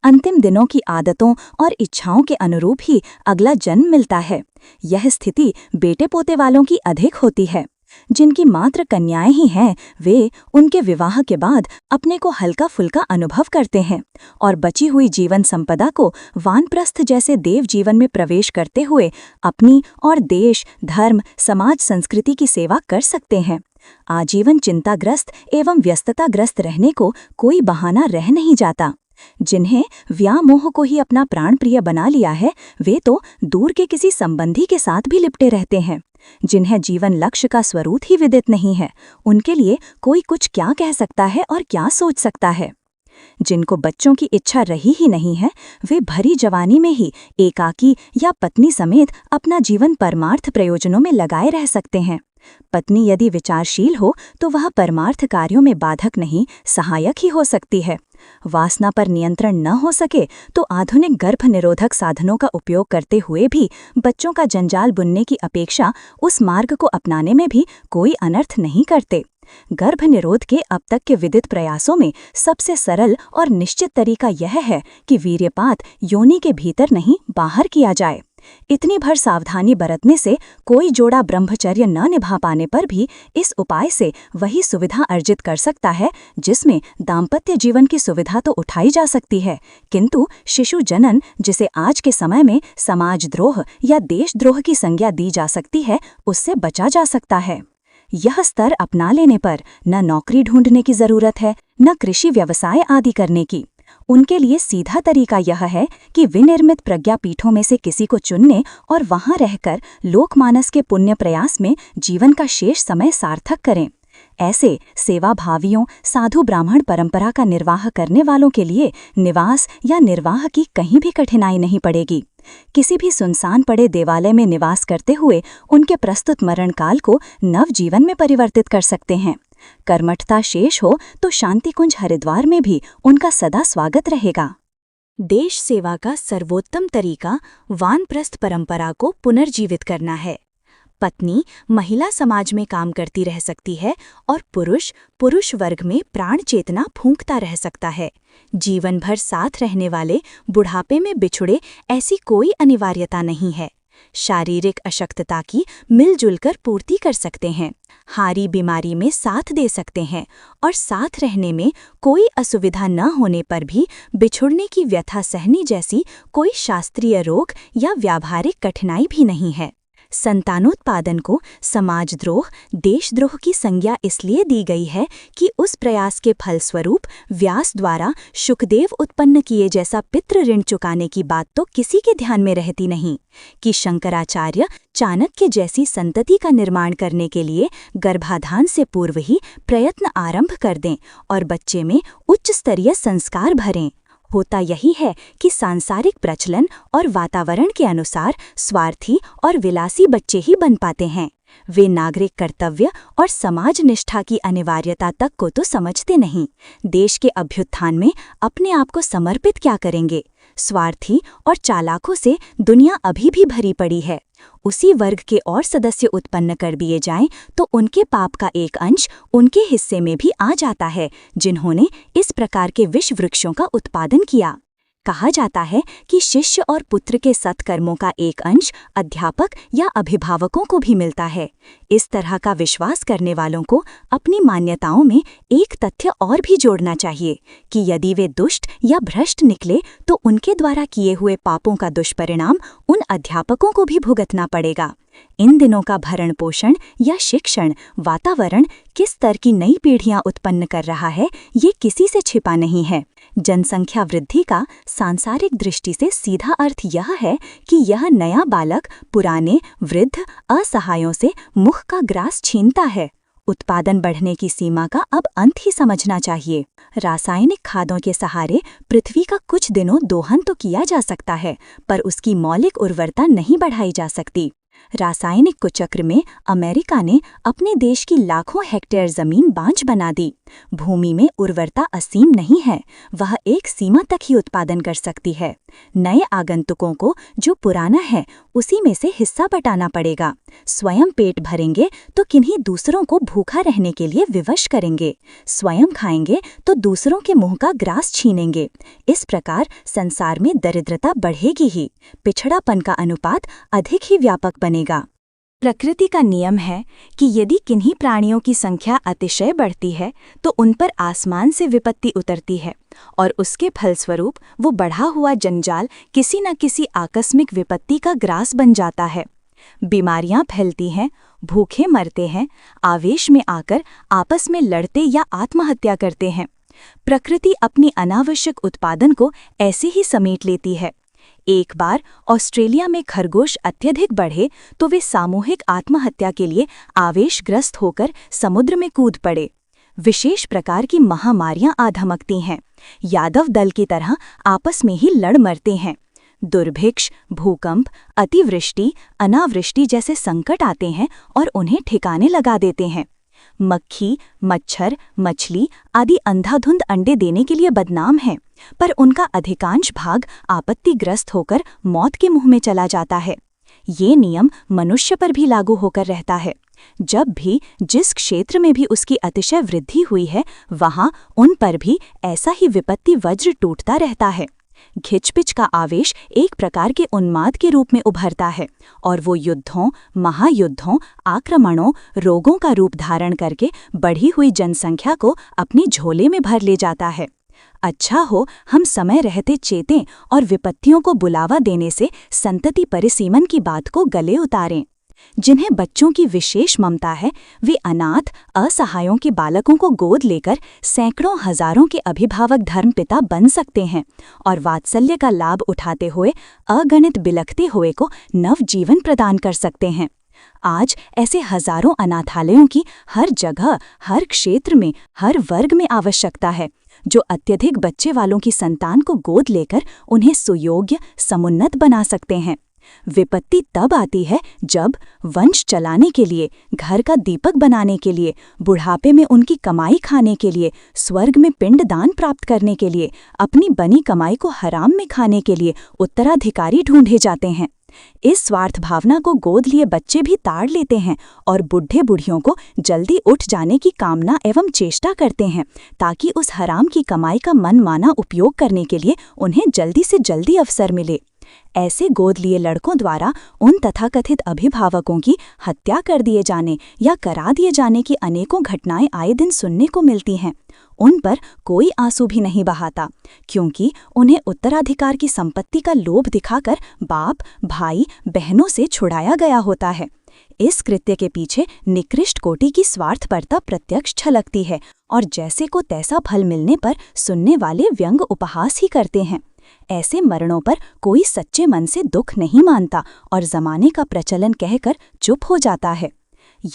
अंतिम दिनों की आदतों और इच्छाओं के अनुरूप ही अगला जन्म मिलता है। यह स्थिति बेटे पोते वालों की अधिक होती है। जिनकी मात्र कन्याएं ही हैं वे उनके विवाह के बाद अपने को हल्का फुल्का अनुभव करते हैं और बची हुई जीवन संपदा को वानप्रस्थ जैसे देव जीवन में प्रवेश करते हुए अपनी और देश, धर्म, समाज, संस्कृति की सेवा कर सकते हैं। आजीवन चिंताग्रस्त एवं व्यस्तताग्रस्त रहने को कोई बहाना रह नहीं जाता। जिन्हें व्यामोह को ही अपना प्राण प्रिय बना लिया है वे तो दूर के किसी संबंधी के साथ भी लिपटे रहते हैं। जिन्हें जीवन लक्ष्य का स्वरूप ही विदित नहीं है उनके लिए कोई कुछ क्या कह सकता है और क्या सोच सकता है। जिनको बच्चों की इच्छा रही ही नहीं है वे भरी जवानी में ही एकाकी या पत्नी समेत अपना जीवन परमार्थ प्रयोजनों में लगाए रह सकते हैं। पत्नी यदि विचारशील हो तो वह परमार्थ कार्यों में बाधक नहीं, सहायक ही हो सकती है। वासना पर नियंत्रण न हो सके तो आधुनिक गर्भ निरोधक साधनों का उपयोग करते हुए भी बच्चों का जंजाल बुनने की अपेक्षा उस मार्ग को अपनाने में भी कोई अनर्थ नहीं करते। गर्भ निरोध के अब तक के विदित प्रयासों में सबसे सरल और निश्चित तरीका यह है कि वीर्यपात योनि के भीतर नहीं बाहर किया जाए। इतनी भर सावधानी बरतने से कोई जोड़ा ब्रह्मचर्य न निभा पाने पर भी इस उपाय से वही सुविधा अर्जित कर सकता है जिसमें दाम्पत्य जीवन की सुविधा तो उठाई जा सकती है, किंतु शिशु जनन, जिसे आज के समय में समाजद्रोह या देशद्रोह की संज्ञा दी जा सकती है, उससे बचा जा सकता है। यह स्तर अपना लेने पर न नौकरी ढूंढने की जरूरत है, न कृषि व्यवसाय आदि करने की। उनके लिए सीधा तरीका यह है कि विनिर्मित प्रज्ञापीठों में से किसी को चुनने और वहां रहकर लोकमानस के पुण्य प्रयास में जीवन का शेष समय सार्थक करें। ऐसे सेवाभावियों साधु ब्राह्मण परंपरा का निर्वाह करने वालों के लिए निवास या निर्वाह की कहीं भी कठिनाई नहीं पड़ेगी। किसी भी सुनसान पड़े देवालय में निवास करते हुए उनके प्रस्तुत मरण काल को नवजीवन में परिवर्तित कर सकते हैं। कर्मठता शेष हो तो शांतिकुंज हरिद्वार में भी उनका सदा स्वागत रहेगा। देश सेवा का सर्वोत्तम तरीका वानप्रस्थ परंपरा को पुनर्जीवित करना है। पत्नी महिला समाज में काम करती रह सकती है और पुरुष वर्ग में प्राण चेतना फूंकता रह सकता है। जीवन भर साथ रहने वाले बुढ़ापे में बिछुड़े ऐसी कोई अनिवार्यता नहीं है। शारीरिक अशक्तता की मिलजुल कर पूर्ति कर सकते हैं, हारी बीमारी में साथ दे सकते हैं और साथ रहने में कोई असुविधा न होने पर भी बिछुड़ने की व्यथा सहनी जैसी कोई शास्त्रीय रोग या व्यावहारिक कठिनाई भी नहीं है। संतानोत्पादन को समाजद्रोह देशद्रोह की संज्ञा इसलिए दी गई है कि उस प्रयास के फलस्वरूप व्यास द्वारा शुकदेव उत्पन्न किए जैसा पितृ ऋण चुकाने की बात तो किसी के ध्यान में रहती नहीं कि शंकराचार्य चाणक्य जैसी संतति का निर्माण करने के लिए गर्भाधान से पूर्व ही प्रयत्न आरंभ कर दें और बच्चे में उच्च स्तरीय संस्कार भरें। होता यही है कि सांसारिक प्रचलन और वातावरण के अनुसार स्वार्थी और विलासी बच्चे ही बन पाते हैं। वे नागरिक कर्तव्य और समाज निष्ठा की अनिवार्यता तक को तो समझते नहीं। देश के अभ्युत्थान में अपने आप को समर्पित क्या करेंगे? स्वार्थी और चालाकों से दुनिया अभी भी भरी पड़ी है। उसी वर्ग के और सदस्य उत्पन्न कर दिए जाएं तो उनके पाप का एक अंश उनके हिस्से में भी आ जाता है जिन्होंने इस प्रकार के विष वृक्षों का उत्पादन किया। कहा जाता है कि शिष्य और पुत्र के सत्कर्मों का एक अंश अध्यापक या अभिभावकों को भी मिलता है। इस तरह का विश्वास करने वालों को अपनी मान्यताओं में एक तथ्य और भी जोड़ना चाहिए कि यदि वे दुष्ट या भ्रष्ट निकले तो उनके द्वारा किए हुए पापों का दुष्परिणाम उन अध्यापकों को भी भुगतना पड़ेगा। इन दिनों का भरण पोषण या शिक्षण वातावरण किस स्तर की नई पीढ़ियां उत्पन्न कर रहा है, ये किसी से छिपा नहीं है। जनसंख्या वृद्धि का सांसारिक दृष्टि से सीधा अर्थ यह है कि यह नया बालक पुराने वृद्ध असहायों से मुख का ग्रास छीनता है। उत्पादन बढ़ने की सीमा का अब अंत ही समझना चाहिए। रासायनिक खादों के सहारे पृथ्वी का कुछ दिनों दोहन तो किया जा सकता है, पर उसकी मौलिक उर्वरता नहीं बढ़ाई जा सकती। रासायनिक कुचक्र में अमेरिका ने अपने देश की लाखों हेक्टेयर जमीन बांझ बना दी। भूमि में उर्वरता असीम नहीं है, वह एक सीमा तक ही उत्पादन कर सकती है। नए आगंतुकों को जो पुराना है उसी में से हिस्सा बटाना पड़ेगा। स्वयं पेट भरेंगे तो किन्हीं दूसरों को भूखा रहने के लिए विवश करेंगे। स्वयं खाएंगे तो दूसरों के मुंह का ग्रास छीनेंगे। इस प्रकार संसार में दरिद्रता बढ़ेगी ही, पिछड़ापन का अनुपात अधिक ही व्यापक बनेगा। प्रकृति का नियम है कि यदि किन्हीं प्राणियों की संख्या अतिशय बढ़ती है तो उन पर आसमान से विपत्ति उतरती है और उसके फलस्वरूप वो बढ़ा हुआ जंजाल किसी न किसी आकस्मिक विपत्ति का ग्रास बन जाता है। बीमारियां फैलती हैं, भूखे मरते हैं, आवेश में आकर आपस में लड़ते या आत्महत्या करते हैं। प्रकृति अपनी अनावश्यक उत्पादन को ऐसे ही समेट लेती है। एक बार ऑस्ट्रेलिया में खरगोश अत्यधिक बढ़े तो वे सामूहिक आत्महत्या के लिए आवेशग्रस्त होकर समुद्र में कूद पड़े। विशेष प्रकार की महामारियां आ धमकती हैं। यादव दल की तरह आपस में ही लड़ मरते हैं। दुर्भिक्ष, भूकंप, अतिवृष्टि, अनावृष्टि जैसे संकट आते हैं और उन्हें ठिकाने लगा देते हैं। मक्खी, मच्छर, मछली आदि अंधाधुंध अंडे देने के लिए बदनाम हैं, पर उनका अधिकांश भाग आपत्तिग्रस्त होकर मौत के मुंह में चला जाता है। ये नियम मनुष्य पर भी लागू होकर रहता है। जब भी जिस क्षेत्र में भी उसकी अतिशय वृद्धि हुई है वहां उन पर भी ऐसा ही विपत्ति वज्र टूटता रहता है। घिचपिच का आवेश एक प्रकार के उन्माद के रूप में उभरता है और वो युद्धों, महायुद्धों, आक्रमणों, रोगों का रूप धारण करके बढ़ी हुई जनसंख्या को अपनी झोले में भर ले जाता है। अच्छा हो हम समय रहते चेतें और विपत्तियों को बुलावा देने से संतति परिसीमन की बात को गले उतारें। जिन्हें बच्चों की विशेष ममता है, वे अनाथ, असहायों के बालकों को गोद लेकर सैकड़ों हजारों के अभिभावक धर्मपिता बन सकते हैं और वात्सल्य का लाभ उठाते हुए अगणित बिलखते हुए को नव जीवन प्रदान कर सकते हैं। आज ऐसे हजारों अनाथालयों की हर जगह, हर क्षेत्र में, हर वर्ग में आवश्यकता है, जो अत्यधिक बच्चे वालों की संतान को गोद लेकर उन्हें सुयोग्य, समुन्नत बना सकते हैं। विपत्ति तब आती है जब वंश चलाने के लिए, घर का दीपक बनाने के लिए, बुढ़ापे में उनकी कमाई खाने के लिए, स्वर्ग में पिंड दान प्राप्त करने के लिए, अपनी बनी कमाई को हराम में खाने के लिए उत्तराधिकारी ढूंढे जाते हैं। इस स्वार्थ भावना को गोद लिए बच्चे भी ताड़ लेते हैं और बुढ़े बुढ़ियों को जल्दी उठ जाने की कामना एवं चेष्टा करते हैं ताकि उस हराम की कमाई का मनमाना उपयोग करने के लिए उन्हें जल्दी से जल्दी अवसर मिले। ऐसे गोद लिए लड़कों द्वारा उन तथाकथित अभिभावकों की हत्या कर दिए जाने या करा दिए जाने की अनेकों घटनाएं आए दिन सुनने को मिलती हैं। उन पर कोई आंसू भी नहीं बहाता, क्योंकि उन्हें उत्तराधिकार की संपत्ति का लोभ दिखाकर बाप, भाई, बहनों से छुड़ाया गया होता है। इस कृत्य के पीछे निकृष्ट कोटि की स्वार्थपरता प्रत्यक्ष झलकती है और जैसे को तैसा फल मिलने पर सुनने वाले व्यंग उपहास ही करते हैं। ऐसे मरणों पर कोई सच्चे मन से दुख नहीं मानता और जमाने का प्रचलन कहकर चुप हो जाता है।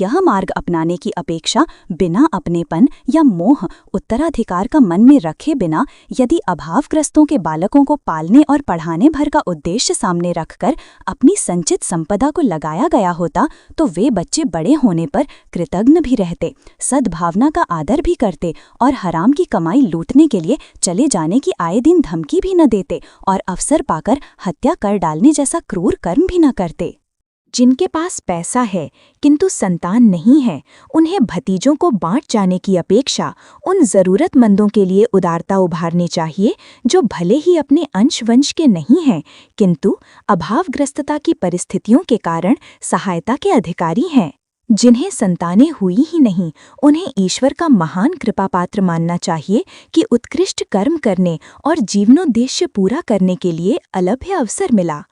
यह मार्ग अपनाने की अपेक्षा बिना अपनेपन या मोह, उत्तराधिकार का मन में रखे बिना यदि अभावग्रस्तों के बालकों को पालने और पढ़ाने भर का उद्देश्य सामने रखकर अपनी संचित संपदा को लगाया गया होता तो वे बच्चे बड़े होने पर कृतज्ञ भी रहते, सद्भावना का आदर भी करते और हराम की कमाई लूटने के लिए चले जाने की आए दिन धमकी भी न देते और अवसर पाकर हत्या कर डालने जैसा क्रूर कर्म भी न करते। जिनके पास पैसा है किंतु संतान नहीं है, उन्हें भतीजों को बांट जाने की अपेक्षा उन जरूरतमंदों के लिए उदारता उभारनी चाहिए जो भले ही अपने अंश वंश के नहीं हैं किंतु अभावग्रस्तता की परिस्थितियों के कारण सहायता के अधिकारी हैं। जिन्हें संतानें हुई ही नहीं, उन्हें ईश्वर का महान कृपा पात्र मानना चाहिए कि उत्कृष्ट कर्म करने और जीवनोद्देश्य पूरा करने के लिए अलभ्य अवसर मिला।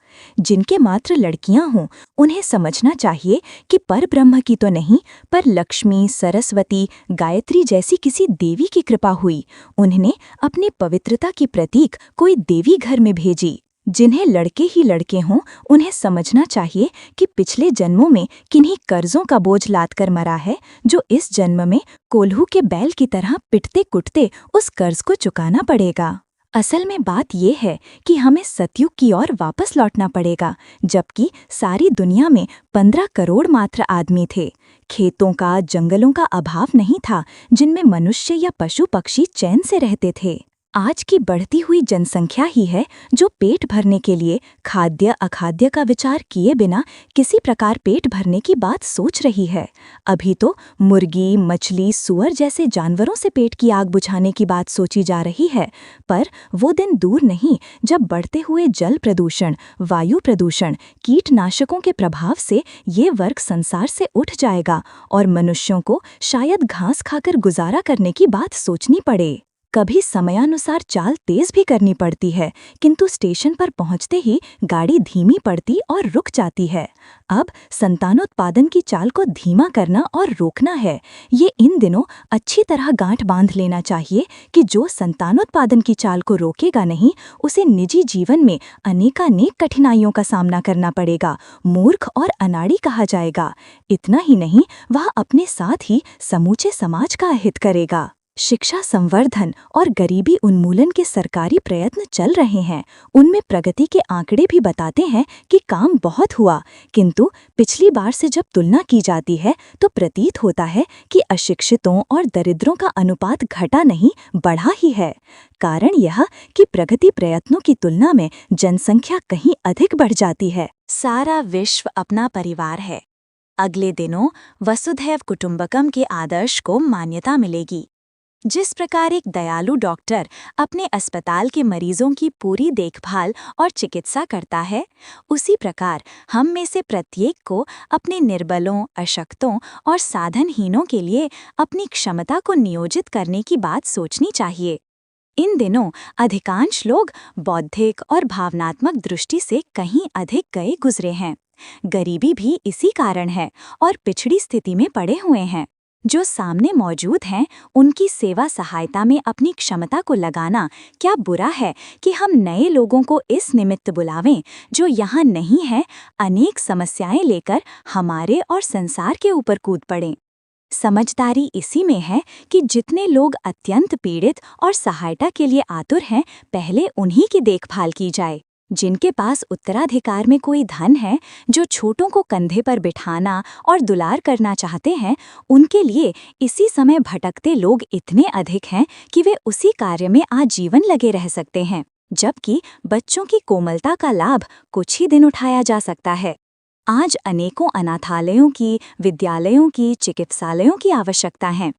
जिनके मात्र लड़कियां हों, उन्हें समझना चाहिए कि पर ब्रह्म की तो नहीं पर लक्ष्मी, सरस्वती, गायत्री जैसी किसी देवी की कृपा हुई। उन्हें अपनी पवित्रता की प्रतीक कोई देवी घर में भेजी। जिन्हें लड़के ही लड़के हों, उन्हें समझना चाहिए कि पिछले जन्मों में किन्हीं कर्जों का बोझ लाद कर मरा है, जो इस जन्म में कोल्हू के बैल की तरह पिटते कुटते उस कर्ज को चुकाना पड़ेगा। असल में बात यह है कि हमें सतयुग की ओर वापस लौटना पड़ेगा, जबकि सारी दुनिया में 15 करोड़ मात्र आदमी थे। खेतों का, जंगलों का अभाव नहीं था जिनमें मनुष्य या पशु पक्षी चैन से रहते थे। आज की बढ़ती हुई जनसंख्या ही है जो पेट भरने के लिए खाद्य अखाद्य का विचार किए बिना किसी प्रकार पेट भरने की बात सोच रही है। अभी तो मुर्गी, मछली, सुअर जैसे जानवरों से पेट की आग बुझाने की बात सोची जा रही है, पर वो दिन दूर नहीं जब बढ़ते हुए जल प्रदूषण, वायु प्रदूषण, कीटनाशकों के प्रभाव से ये वर्ग संसार से उठ जाएगा और मनुष्यों को शायद घास खाकर गुजारा करने की बात सोचनी पड़े। कभी समयानुसार चाल तेज भी करनी पड़ती है, किंतु स्टेशन पर पहुंचते ही गाड़ी धीमी पड़ती और रुक जाती है। अब संतानोत्पादन की चाल को धीमा करना और रोकना है। ये इन दिनों अच्छी तरह गांठ बांध लेना चाहिए कि जो संतानोत्पादन की चाल को रोकेगा नहीं, उसे निजी जीवन में अनेकानेक कठिनाइयों का सामना करना पड़ेगा, मूर्ख और अनाड़ी कहा जाएगा। इतना ही नहीं, वह अपने साथ ही समूचे समाज का अहित करेगा। शिक्षा संवर्धन और गरीबी उन्मूलन के सरकारी प्रयत्न चल रहे हैं। उनमें प्रगति के आंकड़े भी बताते हैं कि काम बहुत हुआ, किंतु पिछली बार से जब तुलना की जाती है तो प्रतीत होता है कि अशिक्षितों और दरिद्रों का अनुपात घटा नहीं, बढ़ा ही है। कारण यह कि प्रगति प्रयत्नों की तुलना में जनसंख्या कहीं अधिक बढ़ जाती है। सारा विश्व अपना परिवार है। अगले दिनों वसुधैव कुटुंबकम के आदर्श को मान्यता मिलेगी। जिस प्रकार एक दयालु डॉक्टर अपने अस्पताल के मरीजों की पूरी देखभाल और चिकित्सा करता है, उसी प्रकार हम में से प्रत्येक को अपने निर्बलों, अशक्तों और साधनहीनों के लिए अपनी क्षमता को नियोजित करने की बात सोचनी चाहिए। इन दिनों अधिकांश लोग बौद्धिक और भावनात्मक दृष्टि से कहीं अधिक गए गुजरे हैं। गरीबी भी इसी कारण है और पिछड़ी स्थिति में पड़े हुए हैं। जो सामने मौजूद हैं, उनकी सेवा सहायता में अपनी क्षमता को लगाना क्या बुरा है कि हम नए लोगों को इस निमित्त बुलावें जो यहाँ नहीं हैं, अनेक समस्याएं लेकर हमारे और संसार के ऊपर कूद पड़ें। समझदारी इसी में है कि जितने लोग अत्यंत पीड़ित और सहायता के लिए आतुर हैं, पहले उन्हीं की देखभाल की जाए। जिनके पास उत्तराधिकार में कोई धन है, जो छोटों को कंधे पर बिठाना और दुलार करना चाहते हैं, उनके लिए इसी समय भटकते लोग इतने अधिक हैं कि वे उसी कार्य में आजीवन लगे रह सकते हैं, जबकि बच्चों की कोमलता का लाभ कुछ ही दिन उठाया जा सकता है। आज अनेकों अनाथालयों की, विद्यालयों की, चिकित्सालयों की आवश्यकता है।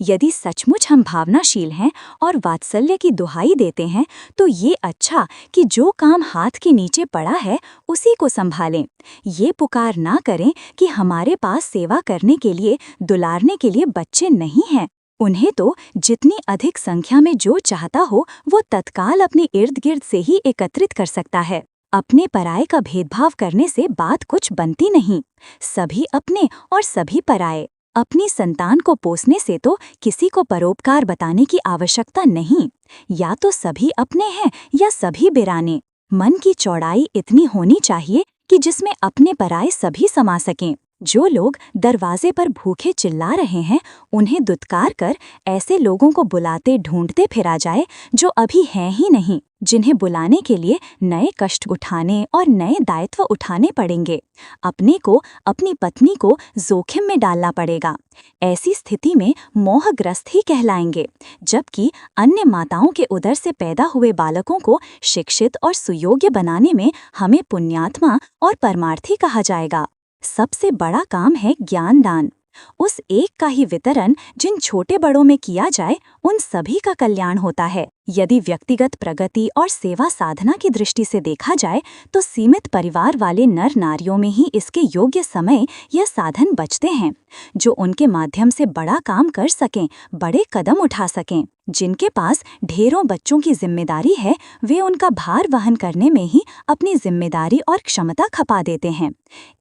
यदि सचमुच हम भावनाशील हैं और वात्सल्य की दुहाई देते हैं, तो ये अच्छा कि जो काम हाथ के नीचे पड़ा है उसी को संभालें। ये पुकार ना करें कि हमारे पास सेवा करने के लिए, दुलारने के लिए बच्चे नहीं हैं। उन्हें तो जितनी अधिक संख्या में जो चाहता हो वो तत्काल अपने इर्द गिर्द से ही एकत्रित कर सकता है। अपने पराये का भेदभाव करने से बात कुछ बनती नहीं। सभी अपने और सभी पराये। अपनी संतान को पोसने से तो किसी को परोपकार बताने की आवश्यकता नहीं। या तो सभी अपने हैं या सभी बिराने। मन की चौड़ाई इतनी होनी चाहिए कि जिसमें अपने पराये सभी समा सकें। जो लोग दरवाजे पर भूखे चिल्ला रहे हैं, उन्हें दुत्कार कर ऐसे लोगों को बुलाते ढूंढते फिरा जाए जो अभी हैं ही नहीं, जिन्हें बुलाने के लिए नए कष्ट उठाने और नए दायित्व उठाने पड़ेंगे। अपने को, अपनी पत्नी को जोखिम में डालना पड़ेगा। ऐसी स्थिति में मोहग्रस्त ही कहलाएंगे, जबकि अन्य माताओं के उदर से पैदा हुए बालकों को शिक्षित और सुयोग्य बनाने में हमें पुण्यात्मा और परमार्थी कहा जाएगा। सबसे बड़ा काम है ज्ञान दान। उस एक का ही वितरण जिन छोटे बड़ों में किया जाए, उन सभी का कल्याण होता है। यदि व्यक्तिगत प्रगति और सेवा साधना की दृष्टि से देखा जाए, तो सीमित परिवार वाले नर नारियों में ही इसके योग्य समय या साधन बचते हैं, जो उनके माध्यम से बड़ा काम कर सकें, बड़े कदम उठा सकें। जिनके पास ढेरों बच्चों की जिम्मेदारी है, वे उनका भार वहन करने में ही अपनी जिम्मेदारी और क्षमता खपा देते हैं।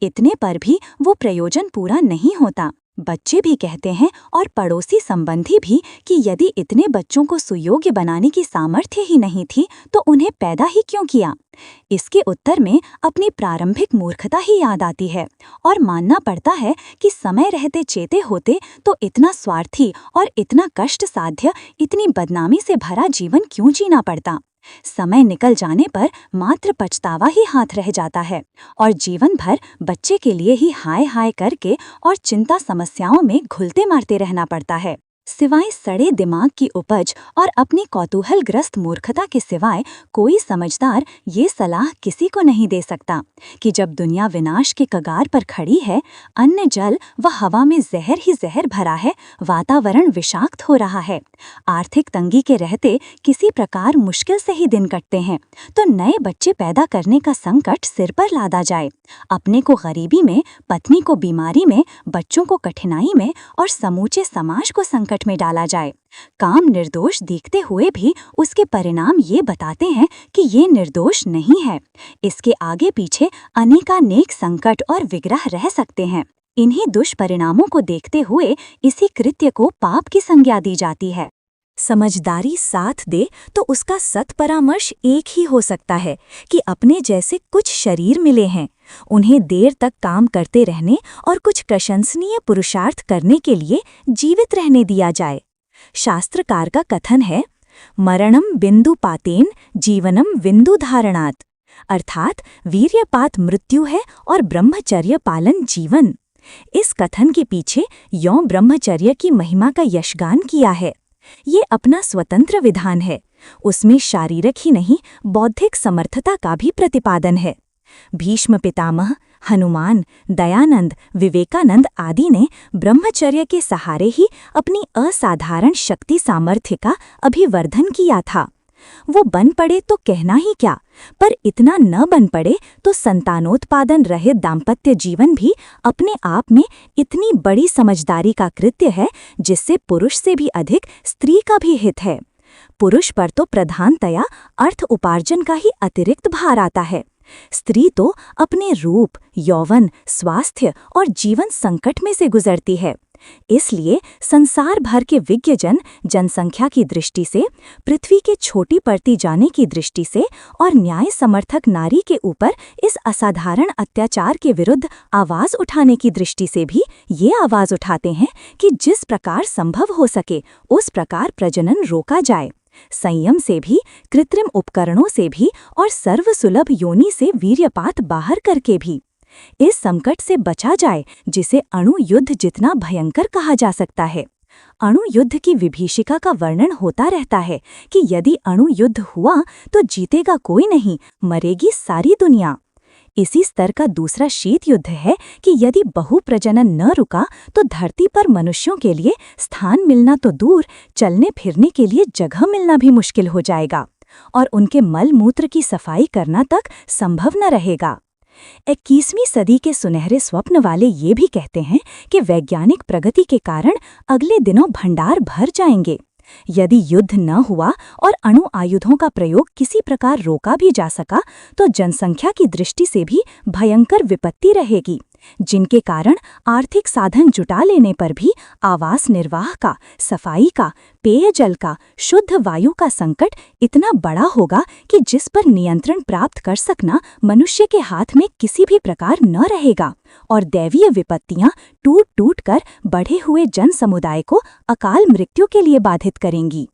इतने पर भी वो प्रयोजन पूरा नहीं होता। बच्चे भी कहते हैं और पड़ोसी संबंधी भी कि यदि इतने बच्चों को सुयोग्य बनाने की सामर्थ्य ही नहीं थी, तो उन्हें पैदा ही क्यों किया। इसके उत्तर में अपनी प्रारंभिक मूर्खता ही याद आती है और मानना पड़ता है कि समय रहते चेते होते तो इतना स्वार्थी और इतना कष्ट साध्य, इतनी बदनामी से भरा जीवन क्यों जीना पड़ता। समय निकल जाने पर मात्र पछतावा ही हाथ रह जाता है और जीवन भर बच्चे के लिए ही हाय हाय करके और चिंता समस्याओं में घुलते मारते रहना पड़ता है। सिवाय सड़े दिमाग की उपज और अपनी कौतूहलग्रस्त मूर्खता के सिवाय कोई समझदार ये सलाह किसी को नहीं दे सकता कि जब दुनिया विनाश के कगार पर खड़ी है, अन्न जल व हवा में जहर ही जहर भरा है, वातावरण विषाक्त हो रहा है, आर्थिक तंगी के रहते किसी प्रकार मुश्किल से ही दिन कटते हैं, तो नए बच्चे पैदा करने का संकट सिर पर लादा जाए। अपने को गरीबी में, पत्नी को बीमारी में, बच्चों को कठिनाई में और समूचे समाज को संकट में डाला जाए। काम निर्दोष दिखते हुए भी उसके परिणाम ये बताते हैं कि ये निर्दोष नहीं है। इसके आगे पीछे अनेकानेक संकट और विग्रह रह सकते हैं। इन्हीं दुष्परिणामों को देखते हुए इसी कृत्य को पाप की संज्ञा दी जाती है। समझदारी साथ दे तो उसका सत्परामर्श एक ही हो सकता है कि अपने जैसे कुछ शरीर मिले हैं, उन्हें देर तक काम करते रहने और कुछ प्रशंसनीय पुरुषार्थ करने के लिए जीवित रहने दिया जाए। शास्त्रकार का कथन है, मरणम बिंदुपातेन जीवनम बिंदुधारणात्, अर्थात वीर्यपात मृत्यु है और ब्रह्मचर्य पालन जीवन। इस कथन के पीछे यौन ब्रह्मचर्य की महिमा का यशगान किया है। ये अपना स्वतंत्र विधान है। उसमें शारीरिक ही नहीं, बौद्धिक समर्थता का भी प्रतिपादन है। भीष्म पितामह, हनुमान, दयानंद, विवेकानंद आदि ने ब्रह्मचर्य के सहारे ही अपनी असाधारण शक्ति सामर्थ्य का अभिवर्धन किया था। वो बन पड़े तो कहना ही क्या, पर इतना न बन पड़े तो संतानोत्पादन रहित दाम्पत्य जीवन भी अपने आप में इतनी बड़ी समझदारी का कृत्य है जिससे पुरुष से भी अधिक स्त्री का भी हित है। पुरुष पर तो प्रधानतया अर्थ उपार्जन का ही अतिरिक्त भार आता है। स्त्री तो अपने रूप, यौवन, स्वास्थ्य और जीवन संकट में से गुजरती है। इसलिए संसार भर के विज्ञजन जनसंख्या की दृष्टि से, पृथ्वी के छोटी पड़ती जाने की दृष्टि से और न्याय समर्थक नारी के ऊपर इस असाधारण अत्याचार के विरुद्ध आवाज उठाने की दृष्टि से भी ये आवाज उठाते हैं कि जिस प्रकार संभव हो सके उस प्रकार प्रजनन रोका जाए, संयम से भी, कृत्रिम उपकरणों से भी और सर्वसुलभ योनि से वीर्यपात बाहर करके भी। इस संकट से बचा जाए जिसे अणु युद्ध जितना भयंकर कहा जा सकता है। अणु युद्ध की विभीषिका का वर्णन होता रहता है कि यदि अणु युद्ध हुआ तो जीतेगा कोई नहीं, मरेगी सारी दुनिया। इसी स्तर का दूसरा शीत युद्ध है कि यदि बहुप्रजनन न रुका तो धरती पर मनुष्यों के लिए स्थान मिलना तो दूर, चलने फिरने के लिए जगह मिलना भी मुश्किल हो जाएगा और उनके मल मूत्र की सफाई करना तक संभव न रहेगा। 21वीं सदी के सुनहरे स्वप्न वाले ये भी कहते हैं कि वैज्ञानिक प्रगति के कारण अगले दिनों भंडार भर जाएंगे। यदि युद्ध न हुआ और अणु आयुधों का प्रयोग किसी प्रकार रोका भी जा सका तो जनसंख्या की दृष्टि से भी भयंकर विपत्ति रहेगी, जिनके कारण आर्थिक साधन जुटा लेने पर भी आवास निर्वाह का, सफाई का, पेयजल का, शुद्ध वायु का संकट इतना बड़ा होगा कि जिस पर नियंत्रण प्राप्त कर सकना मनुष्य के हाथ में किसी भी प्रकार न रहेगा और दैवीय विपत्तियां टूट टूट कर बढ़े हुए जन समुदाय को अकाल मृत्यु के लिए बाधित करेंगी।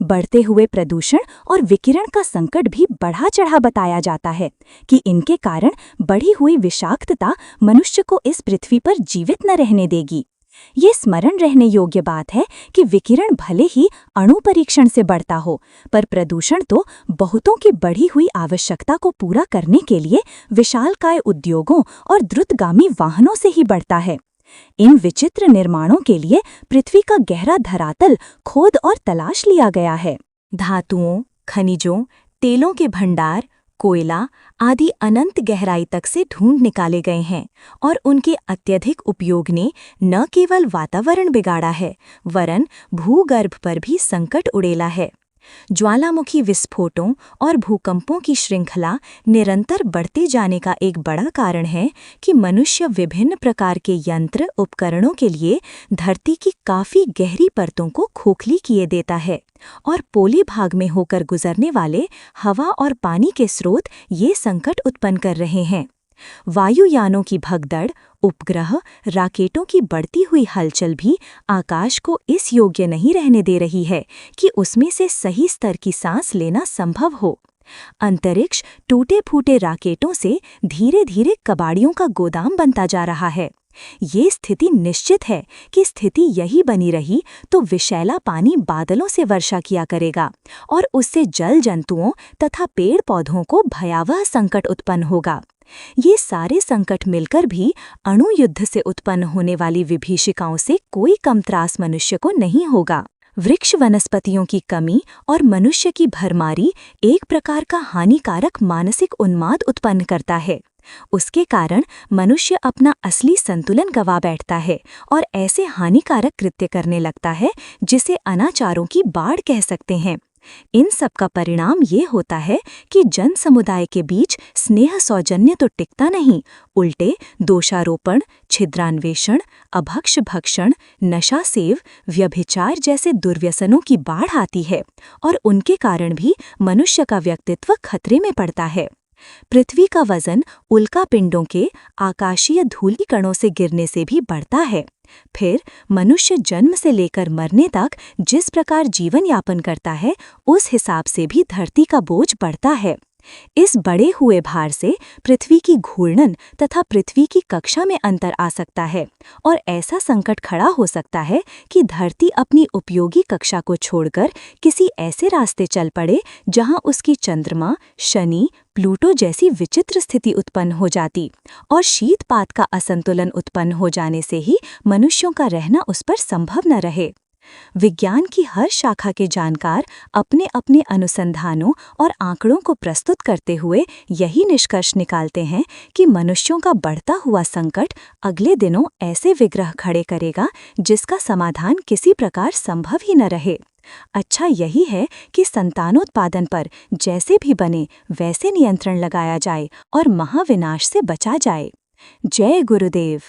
बढ़ते हुए प्रदूषण और विकिरण का संकट भी बढ़ा चढ़ा बताया जाता है कि इनके कारण बढ़ी हुई विषाक्तता मनुष्य को इस पृथ्वी पर जीवित न रहने देगी। ये स्मरण रहने योग्य बात है कि विकिरण भले ही अणु परीक्षण से बढ़ता हो, पर प्रदूषण तो बहुतों की बढ़ी हुई आवश्यकता को पूरा करने के लिए विशालकाय उद्योगों और द्रुतगामी वाहनों से ही बढ़ता है। इन विचित्र निर्माणों के लिए पृथ्वी का गहरा धरातल खोद और तलाश लिया गया है। धातुओं, खनिजों, तेलों के भंडार, कोयला आदि अनंत गहराई तक से ढूंढ निकाले गए हैं और उनके अत्यधिक उपयोग ने न केवल वातावरण बिगाड़ा है वरन भूगर्भ पर भी संकट उड़ेला है। ज्वालामुखी विस्फोटों और भूकंपों की श्रृंखला निरंतर बढ़ते जाने का एक बड़ा कारण है कि मनुष्य विभिन्न प्रकार के यंत्र उपकरणों के लिए धरती की काफी गहरी परतों को खोखली किए देता है और पोले भाग में होकर गुजरने वाले हवा और पानी के स्रोत ये संकट उत्पन्न कर रहे हैं। वायुयानों की भगदड़, उपग्रह, राकेटों की बढ़ती हुई हलचल भी आकाश को इस योग्य नहीं रहने दे रही है कि उसमें से सही स्तर की सांस लेना संभव हो। अंतरिक्ष टूटे फूटे राकेटों से धीरे धीरे कबाड़ियों का गोदाम बनता जा रहा है। ये स्थिति निश्चित है कि स्थिति यही बनी रही तो विषैला पानी बादलों से वर्षा किया करेगा और उससे जल जंतुओं तथा पेड़ पौधों को भयावह संकट उत्पन्न होगा। ये सारे संकट मिलकर भी अणु युद्ध से उत्पन्न होने वाली विभीषिकाओं से कोई कम त्रास मनुष्य को नहीं होगा। वृक्ष वनस्पतियों की कमी और मनुष्य की भरमारी एक प्रकार का हानिकारक मानसिक उन्माद उत्पन्न करता है। उसके कारण मनुष्य अपना असली संतुलन गवा बैठता है और ऐसे हानिकारक कृत्य करने लगता है जिसे अनाचारों की बाढ़ कह सकते हैं। इन सब का परिणाम ये होता है कि जन समुदाय के बीच स्नेह सौजन्य तो टिकता नहीं, उल्टे दोषारोपण, छिद्रान्वेषण, अभक्ष भक्षण, नशा सेव, व्यभिचार जैसे दुर्व्यसनों की बाढ़ आती है और उनके कारण भी मनुष्य का व्यक्तित्व खतरे में पड़ता है। पृथ्वी का वजन उल्का पिंडों के आकाशीय धूलि कणों से गिरने से भी बढ़ता है। फिर मनुष्य जन्म से लेकर मरने तक जिस प्रकार जीवन यापन करता है उस हिसाब से भी धरती का बोझ बढ़ता है। इस बढ़े हुए भार से पृथ्वी की घूर्णन तथा पृथ्वी की कक्षा में अंतर आ सकता है और ऐसा संकट खड़ा हो सकता है कि धरती अपनी उपयोगी कक्षा को छोड़कर किसी ऐसे रास्ते चल पड़े जहां उसकी चंद्रमा, शनि, प्लूटो जैसी विचित्र स्थिति उत्पन्न हो जाती और शीतपात का असंतुलन उत्पन्न हो जाने से ही मनुष्यों का रहना उस पर संभव न रहे। विज्ञान की हर शाखा के जानकार अपने अपने अनुसंधानों और आंकड़ों को प्रस्तुत करते हुए यही निष्कर्ष निकालते हैं कि मनुष्यों का बढ़ता हुआ संकट अगले दिनों ऐसे विग्रह खड़े करेगा जिसका समाधान किसी प्रकार संभव ही न रहे। अच्छा यही है कि संतानोत्पादन पर जैसे भी बने वैसे नियंत्रण लगाया जाए और महाविनाश से बचा जाए। जय गुरुदेव।